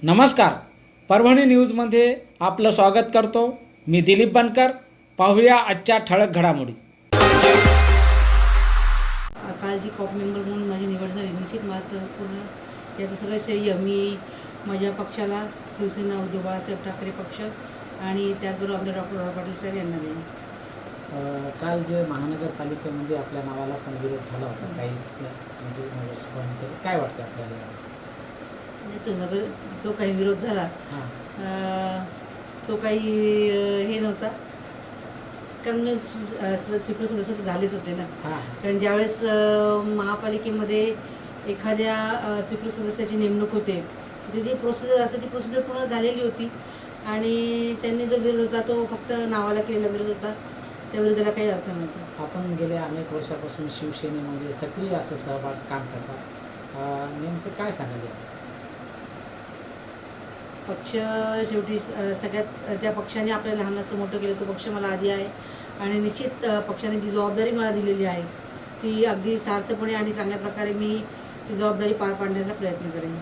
नमस्कार, परभणी न्यूजमध्ये आपलं स्वागत करतो. मी दिलीप बनकर. पाहूया आजच्या ठळक घडामोडी. काल जी कॉप मेंबर म्हणून माझी निवड झाली, निश्चित माझं पूर्ण याचं सगळं श्रेय मी माझ्या पक्षाला, शिवसेना उद्धव बाळासाहेब ठाकरे पक्ष आणि त्याचबरोबर आमदार डॉक्टर पाटील साहेब यांना देईन. काल जे महानगरपालिकेमध्ये आपल्या नावाला पण विरोध झाला होता काही म्हणजे नगरसेवकांकडे, काय वाटतं आपल्याला? तो जो काही विरोध झाला तो काही हे नव्हता, कारण स्वीकृत सदस्य झालेच होते ना. कारण ज्यावेळेस महापालिकेमध्ये एखाद्या स्वीकृत सदस्याची नेमणूक होते, ती जी प्रोसिजर असते ती प्रोसिजर पूर्ण झालेली होती आणि त्यांनी जो विरोध होता तो फक्त नावाला केलेला विरोध होता. त्या विरोधाला काही अर्थ नव्हता. आपण गेल्या अनेक वर्षापासून शिवसेनेमध्ये सक्रिय असं सहभाग काम करतात, नेमकं काय सांगायला? पक्ष शेवटी सगळ्यात त्या पक्षाने आपल्याला लहानाचं मोठं केलं, तो पक्ष मला आधी आहे आणि निश्चित पक्षाने जी जबाबदारी मला दिलेली आहे ती अगदी सार्थपणे आणि चांगल्या प्रकारे मी ती जबाबदारी पार पाडण्याचा प्रयत्न करेन.